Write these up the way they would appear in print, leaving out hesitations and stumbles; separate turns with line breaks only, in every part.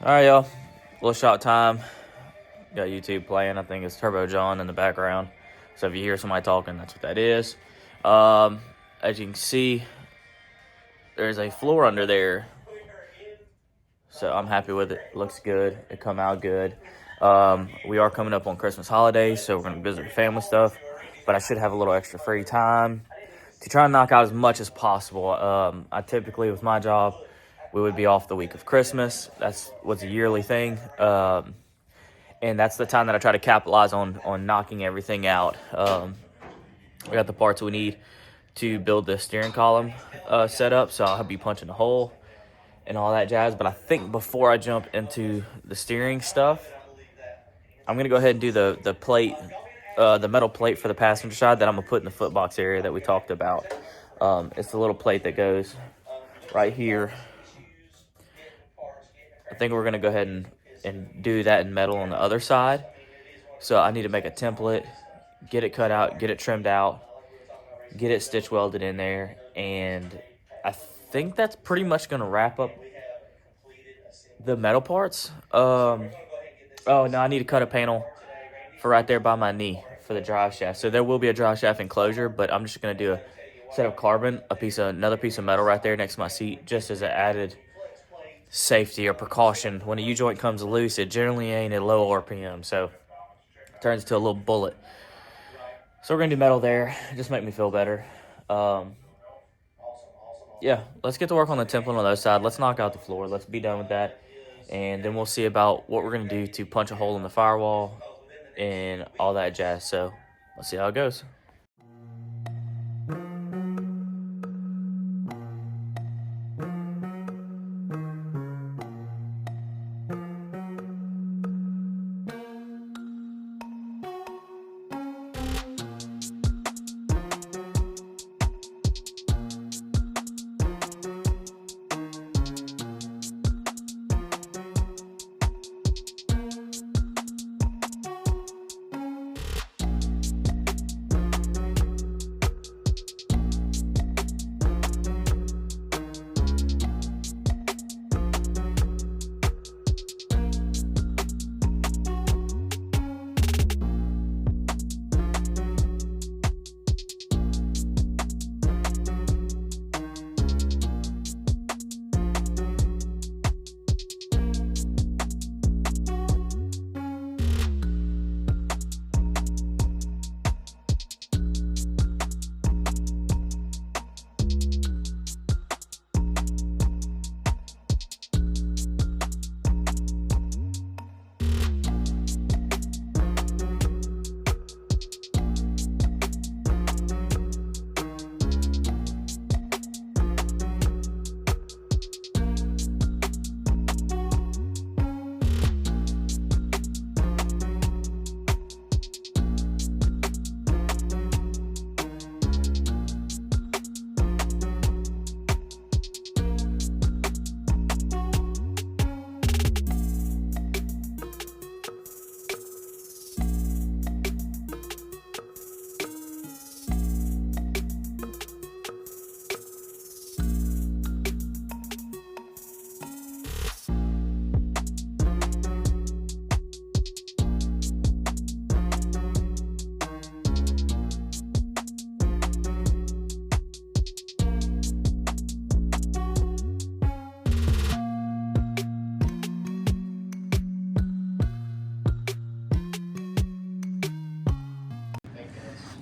All right, y'all. Little shot time. Got YouTube playing. I think it's Turbo John in the background. So if you hear somebody talking, that's what that is. As you can see, there's a floor under there. So I'm happy with it. Looks good. It come out good. We are coming up on Christmas holidays, so we're going to visit family stuff. But I should have a little extra free time to try and knock out as much as possible. I typically, with my job, we would be off the week of Christmas. That's what's a yearly thing. And that's the time that I try to capitalize on knocking everything out. We got the parts we need to build the steering column set up, so I'll be punching a hole and all that jazz. But I think before I jump into the steering stuff, I'm gonna go ahead and do the plate, the metal plate for the passenger side that I'm gonna put in the foot box area that we talked about. It's the little plate that goes right here. I think we're gonna go ahead and do that in metal on the other side. So I need to make a template, get it cut out, get it trimmed out, get it stitch welded in there, and I think that's pretty much gonna wrap up the metal parts. Oh no, I need to cut a panel for right there by my knee for the drive shaft. So there will be a drive shaft enclosure, but I'm just gonna do a set of carbon, another piece of metal right there next to my seat, just as an added safety or precaution. When a U-joint comes loose, it generally ain't at low RPM, so it turns into a little bullet. So we're gonna do metal there, just make me feel better. Yeah, let's get to work on the template on the other side. Let's knock out the floor. Let's be done with that. And then we'll see about what we're going to do to punch a hole in the firewall and all that jazz. So let's see how it goes.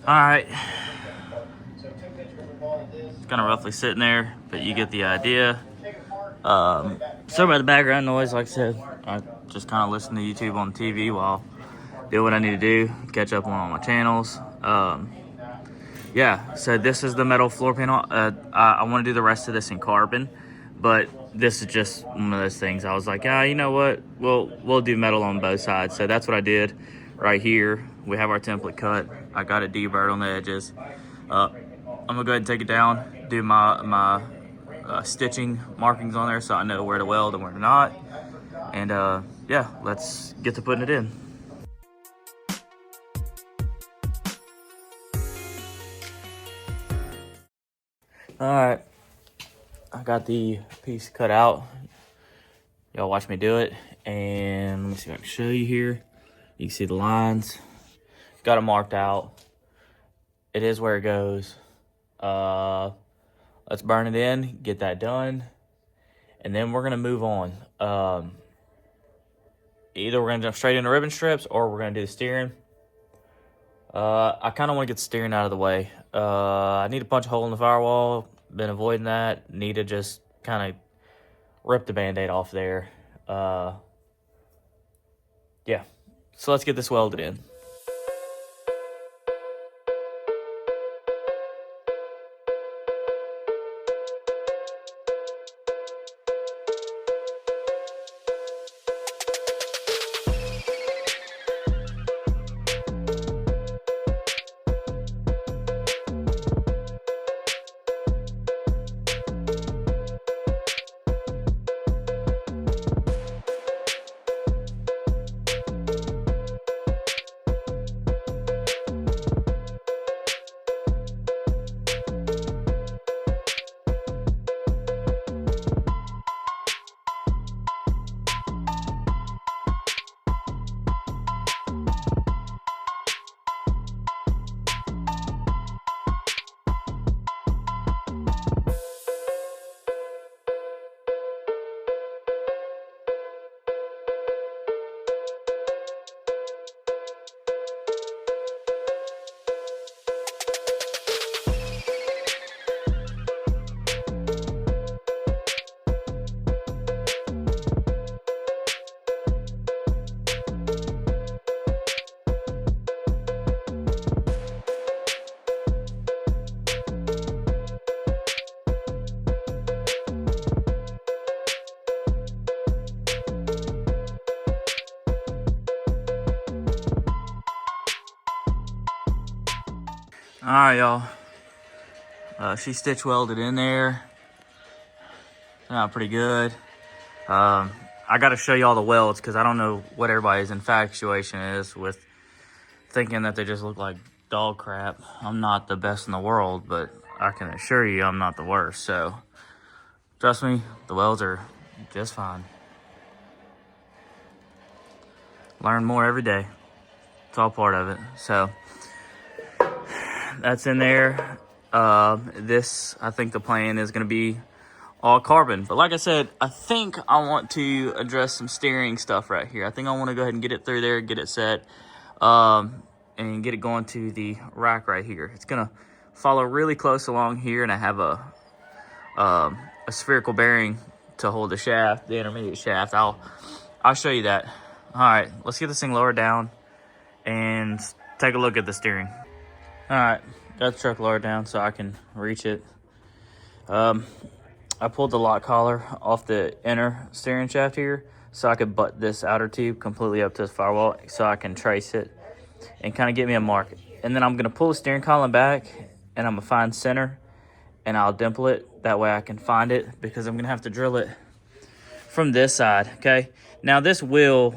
All right, it's kind of roughly sitting there, but you get the idea. Sorry about the background noise. Like I said, I just kind of listen to YouTube on TV while do what I need to do, catch up on all my channels. Yeah, so this is the metal floor panel. I want to do the rest of this in carbon, but this is just one of those things. I was like, you know what? We'll do metal on both sides. So that's what I did right here. We have our template cut. I got it deburred on the edges. I'm gonna go ahead and take it down, do my stitching markings on there so I know where to weld and where to not. And yeah, let's get to putting it in. All right, I got the piece cut out. Y'all watch me do it. And let me see if I can show you here. You can see the lines. Got it marked out. It is where it goes. Let's burn it in, get that done, and then we're gonna move on. Either we're gonna jump straight into ribbon strips or we're gonna do the steering. I kind of want to get the steering out of the way. I need to punch a hole in the firewall. Been avoiding that. Need to just kind of rip the Band-Aid off there. Yeah. So let's get this welded in. All right, y'all. She stitch welded in there. Pretty good. I got to show you all the welds because I don't know what everybody's infatuation is with thinking that they just look like dog crap. I'm not the best in the world, but I can assure you I'm not the worst. So trust me, the welds are just fine. Learn more every day. It's all part of it. So that's in there. This, I think the plan is going to be all carbon. But like I said, I think I want to address some steering stuff right here. I think I want to go ahead and get it through there, get it set, and get it going to the rack right here. It's going to follow really close along here, and I have a spherical bearing to hold the shaft, the intermediate shaft. I'll show you that. All right, let's get this thing lowered down and take a look at the steering. All right, got the truck lowered down so I can reach it. I pulled the lock collar off the inner steering shaft here so I could butt this outer tube completely up to the firewall so I can trace it and kind of get me a mark. And then I'm going to pull the steering column back and I'm going to find center and I'll dimple it. That way I can find it because I'm going to have to drill it from this side, okay? Now this will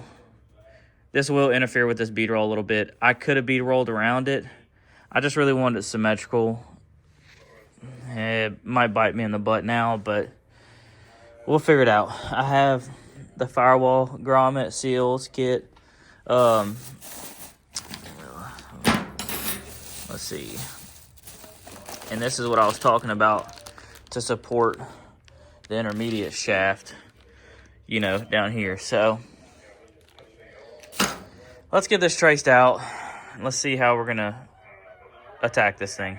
interfere with this bead roll a little bit. I could have bead rolled around it. I just really wanted it symmetrical. It might bite me in the butt now, but we'll figure it out. I have the firewall grommet seals kit. Let's see. And this is what I was talking about to support the intermediate shaft, you know, down here. So let's get this traced out. Let's see how we're going to attack this thing.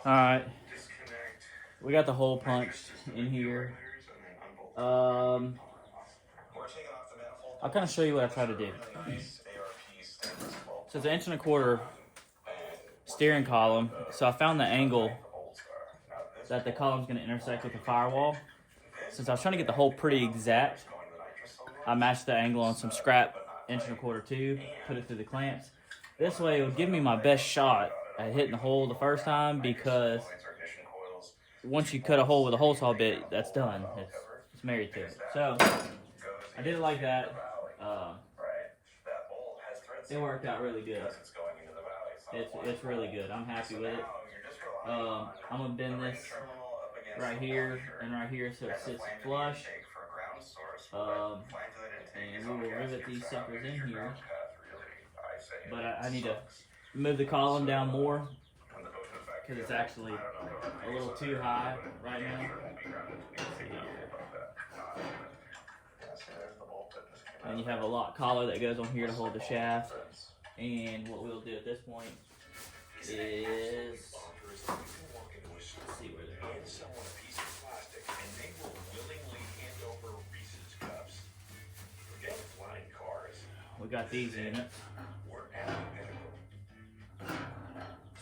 All right, we got the hole punched in here. I'll kind of show you what I try to do. So it's an 1 1/4 steering column. So I found the angle that the column's going to intersect with the firewall. Since I was trying to get the hole pretty exact, I matched the angle on some scrap 1 1/4 tube, put it through the clamps. This way it would give me my best shot at hitting the hole the first time because once you cut a hole with a hole saw bit, that's done. It's married to it. So I did it like that. It worked out really good. It's really good. I'm happy with it. I'm gonna bend this right here and right here so it sits flush. And we will rivet these suckers in here. But I need to move the column down more because it's actually a little too high right now. And you have a lock collar that goes on here to hold the shaft. And what we'll do at this point is, let's see where they're at. We got these in it.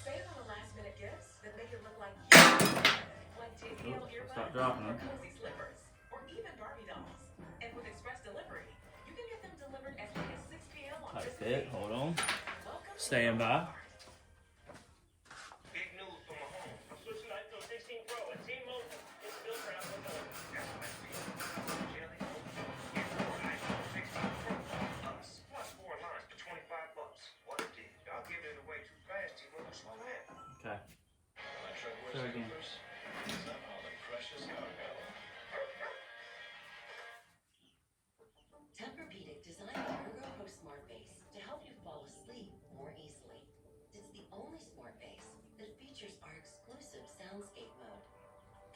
Save on the last minute gifts that make it look like you. Like
Stop dropping them.
cozy slippers, or even Barbie dolls. And with express delivery, you can get them delivered as late as 6 p.m. on
Tight
Christmas
fit.
Eve.
Hold on.
Welcome
Stand by.
Big news from my home. I'm switching to iPhone 16 Pro and Team Motion. It's built for Apple television. That's what I see. Jelly. Get more iPhone 16 Pro Plus. Plus 4 lines for $25. What a deal. I'll give it away too fast. Team Motion, slow down.
Okay. So again.
Tempur-Pedic designed the Ergo Pro Smart Base to help you fall asleep more easily. It's the only smart base that features our exclusive soundscape mode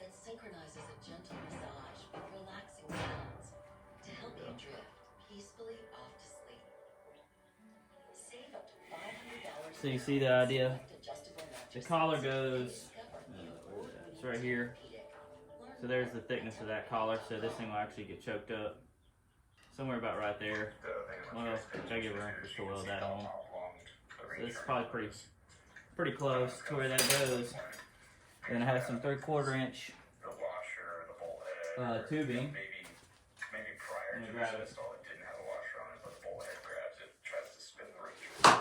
that synchronizes a gentle massage with relaxing sounds to help you drift peacefully off to sleep. Save up to $500.
So you see the idea? The collar goes, it's right here. So there's the thickness of that collar. So this thing will actually get choked up somewhere about right there. Well, I give room to weld that on. So this is probably pretty close to where that goes. And then I have some 3/4 inch tubing.
Maybe prior
I'm
to
gonna grab it.
install, it didn't have a washer on it, but the bolt head grabs it, tries to spin the ring through.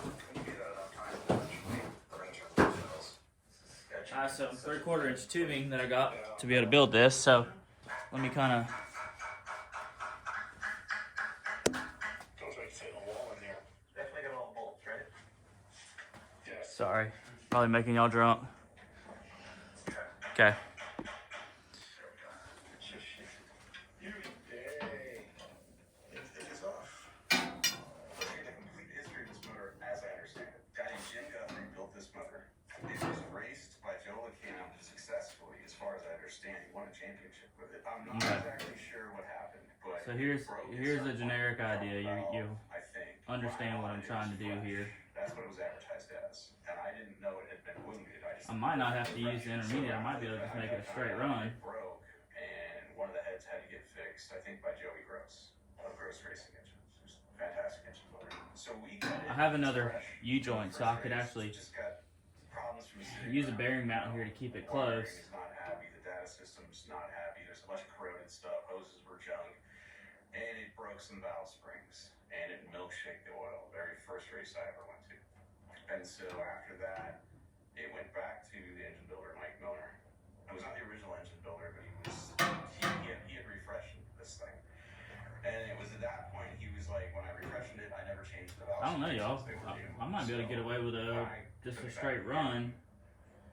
When you do that enough times, eventually the ring turns themselves.
I have some 3/4 inch tubing that I got to be able to build this. So let me kind of.
Goes right to the wall in there. Definitely got all the bolts, right? Yes.
Sorry, probably making y'all drunk. Okay.
It's off. Looking at the complete history of this motor, as I understand it, guy named Jim Guthrie built this motor. It was raced by Joe LeCamp successfully, as far as I understand. He won a championship with it. I'm not exactly sure what happened, but
So here's a generic idea. You
I think
understand what I'm trying to do here.
that's what it was advertised as, and I didn't know it had been wounded.
I might not have to use the intermediate. I might be able to just make it a straight run.
It broke, and one of the heads had to get fixed. I think by Joey Gross of Gross Racing Engines. Just fantastic engine motor. So we got it.
I have another U-joint, so I could actually
Just got problems from the city.
use a bearing mount here to keep it
Wiring
close.
is not happy. The data system's not happy. There's a bunch of corroded stuff. Hoses were junk, and it broke some valve springs, and it milkshaked the oil. Very first race I ever went to. And so after that, it went back to the engine builder, Mike Milner. It was not the original engine builder, but he had refreshed this thing. And it was at that point he was like, when I refreshed it, I never changed the valve.
I don't know, y'all.
springs. They were new.
I might be able to get away with just a straight run.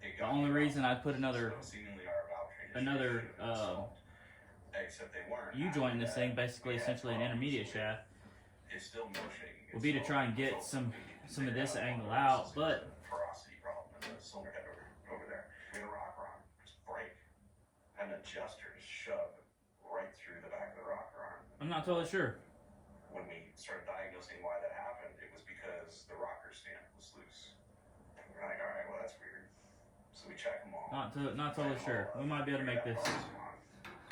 It
The
got
only
me
reason I put another
so seemingly our valve train
another,
should have been installed. Except they weren't.
U-joint in this
After
thing,
that,
basically
we had
essentially an
problems
intermediate
with it.
shaft,
It's still milkshaking.
will be to try and get some of this angle out, but
Porosity problem in the cylinder head over there. We had a rocker arm just break. Had an adjuster to shove right through the back of the rocker arm.
I'm not totally sure.
When we started diagnosing why that happened, it was because the rocker stand was loose. And we're like, all right, well that's weird. So we check them all.
Not totally sure. We might be able to make this.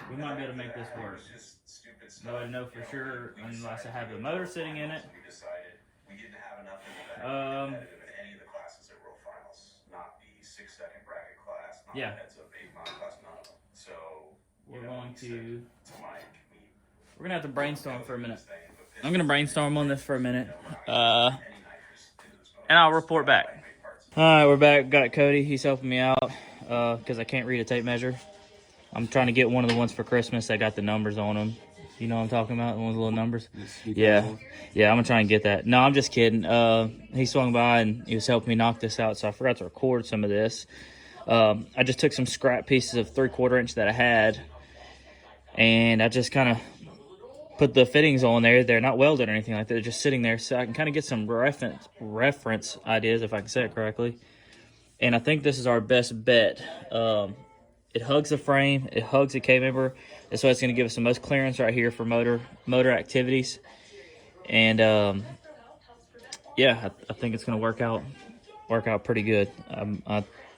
We might be able to make this work.
It was just stupid stuff.
No way to know for sure unless I have the motor sitting in it.
We decided we didn't have enough in the back competitive in any of the classes at World Finals. Not the 6-second bracket class, not
Yeah.
the heads up 8-mile class, none of them. So
We're going to.
Mike,
We're gonna have to brainstorm for a minute. I'm gonna brainstorm on this for a minute. And I'll report back. All right, we're back. Got Cody. He's helping me out. because I can't read a tape measure. I'm trying to get one of the ones for Christmas that got the numbers on them. You know what I'm talking about? The ones with little numbers? Yeah. Yeah, I'm going to try and get that. No, I'm just kidding. He swung by and he was helping me knock this out, so I forgot to record some of this. I just took some scrap pieces of 3/4 inch that I had, and I just kind of put the fittings on there. They're not welded or anything like that. They're just sitting there, so I can kind of get some reference ideas, if I can say it correctly. And I think this is our best bet. It hugs the frame. It hugs the K-member. That's why it's going to give us the most clearance right here for motor activities. And yeah, I think it's going to work out pretty good.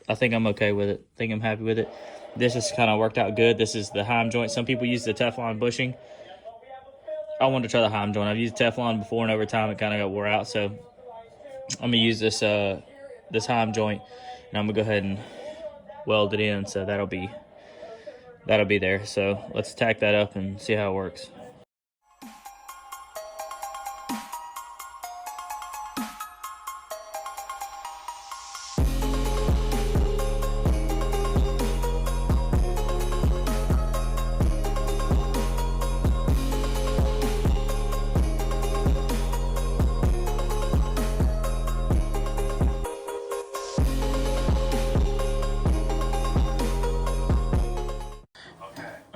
I think I'm okay with it. I think I'm happy with it. This has kind of worked out good. This is the Heim joint. Some people use the Teflon bushing. I wanted to try the Heim joint. I've used Teflon before, and over time it kind of got wore out. So I'm gonna use this this Heim joint, and I'm gonna go ahead and weld it in. So that'll be there. So let's tack that up and see how it works.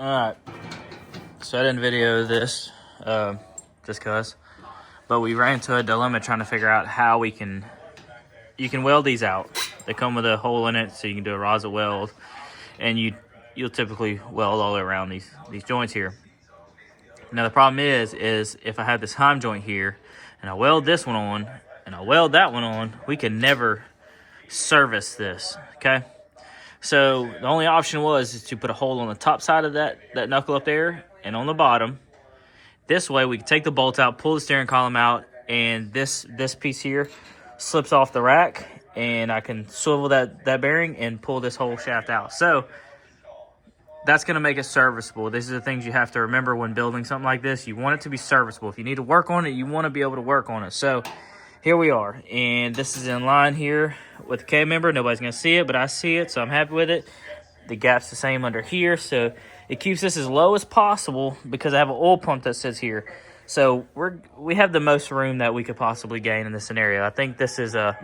Alright, so I didn't video this just cause, but we ran into a dilemma trying to figure out how you can weld these out. They come with a hole in it, so you can do a rosin weld, and you'll typically weld all the way around these joints here. Now the problem is if I have this Heim joint here, and I weld this one on, and I weld that one on, we can never service this, okay? So the only option is to put a hole on the top side of that knuckle up there and on the bottom. This way we can take the bolt out, pull the steering column out, and this piece here slips off the rack, and I can swivel that bearing and pull this whole shaft out. So that's going to make it serviceable. These are the things you have to remember when building something like this. You want it to be serviceable. If you need to work on it, you want to be able to work on it. So here we are, and this is in line here with the K-member. Nobody's going to see it, but I see it, so I'm happy with it. The gap's the same under here, so it keeps this as low as possible because I have an oil pump that sits here. So we have the most room that we could possibly gain in this scenario. I think this is a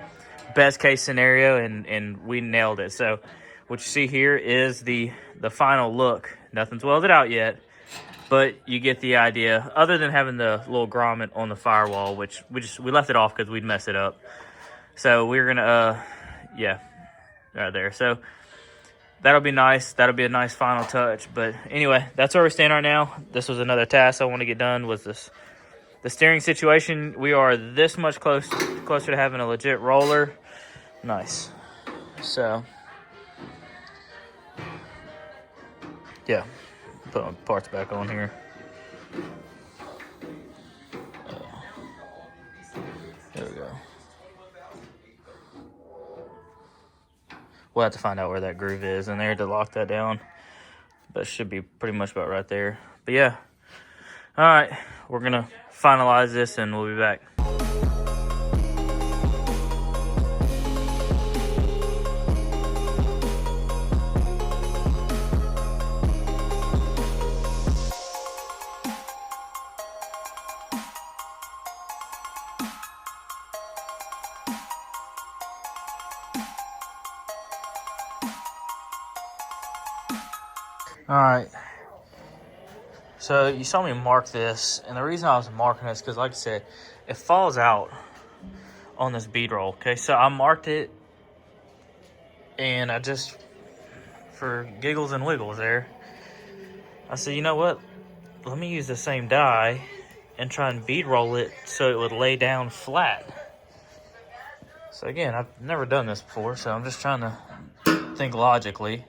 best case scenario, and we nailed it. So what you see here is the final look. Nothing's welded out yet, but you get the idea. Other than having the little grommet on the firewall, which we left it off because we'd mess it up. So we're gonna yeah, right there. So that'll be nice. That'll be a nice final touch. But anyway, that's where we stand right now. This was another task I want to get done. Was the steering situation? We are this much closer to having a legit roller. Nice. So yeah, put my parts back on here. There we go. We'll have to find out where that groove is in there to lock that down. But it should be pretty much about right there. But yeah. All right. We're going to finalize this and we'll be back. All right, so you saw me mark this, and the reason I was marking this because, like I said, it falls out on this bead roll. Okay, so I marked it, and I just, for giggles and wiggles there, I said, you know what, let me use the same die and try and bead roll it so it would lay down flat. So again, I've never done this before, so I'm just trying to think logically.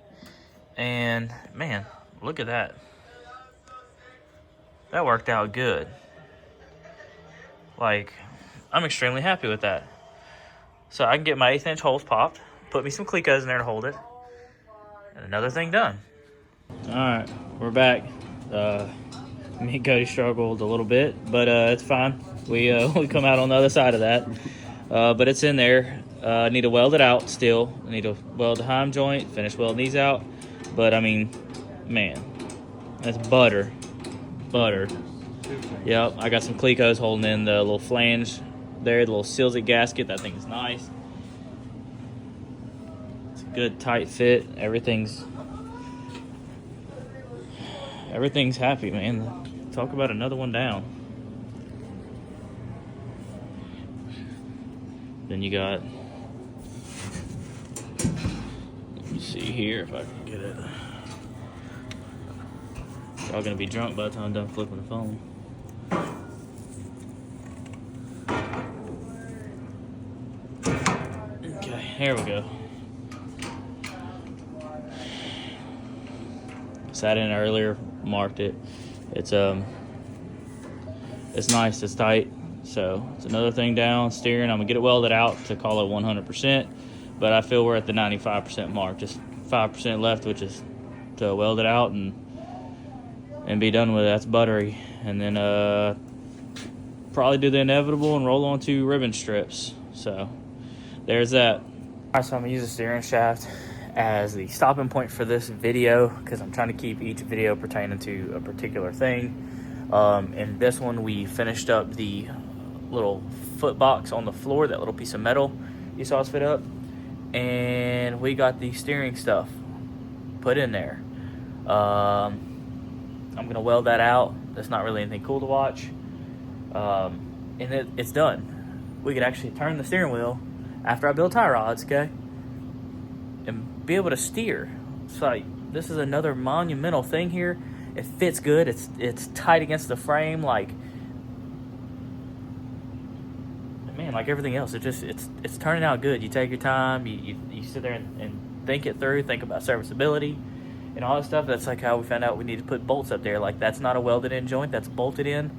And man, look at that. That worked out good. Like, I'm extremely happy with that. So I can get my 1/8 inch holes popped, put me some Clecos in there to hold it, and another thing done. All right, we're back. Me and Cody struggled a little bit, but it's fine. We come out on the other side of that. But it's in there. I need to weld it out still. I need to weld the heim joint, finish welding these out. But I mean, man, that's butter. Yep, I got some Clecos holding in the little flange there, the little Silsy gasket. That thing is nice. It's a good tight fit. Everything's happy, man. Talk about another one down. Then you got, let me see here if I can get it. Y'all gonna be drunk by the time I'm done flipping the phone. Okay, here we go. Sat in earlier, marked it. It's nice, it's tight. So it's another thing down, steering. I'm gonna get it welded out to call it 100%, but I feel we're at the 95% mark. Just 5% left, which is to weld it out and be done with it. That's buttery. And then probably do the inevitable and roll on to ribbon strips. So there's that. All right, so I'm gonna use the steering shaft as the stopping point for this video because I'm trying to keep each video pertaining to a particular thing. In this one, we finished up the little foot box on the floor, that little piece of metal you saw us fit up, and we got the steering stuff put in there. I'm gonna weld that out. That's not really anything cool to watch, and it's done. We could actually turn the steering wheel after I build tie rods, okay, and be able to steer. It's like, this is another monumental thing here. It fits good. It's tight against the frame, like, man, like everything else. It's turning out good. You take your time. You sit there and think it through. Think about serviceability and all that stuff. That's like how we found out we need to put bolts up there. Like, that's not a welded in joint. That's bolted in.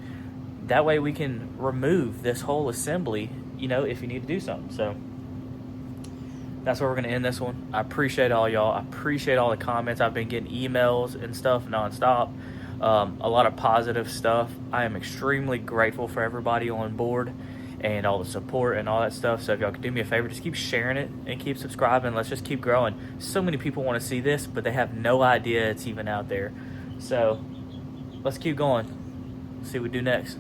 That way we can remove this whole assembly, you know, if you need to do something. So that's where we're going to end this one. I appreciate all y'all. I appreciate all the comments. I've been getting emails and stuff nonstop. A lot of positive stuff. I am extremely grateful for everybody on board and all the support and all that stuff. So if y'all could do me a favor, just keep sharing it and keep subscribing. Let's just keep growing. So many people want to see this, but they have no idea it's even out there. So let's keep going. See what we do next.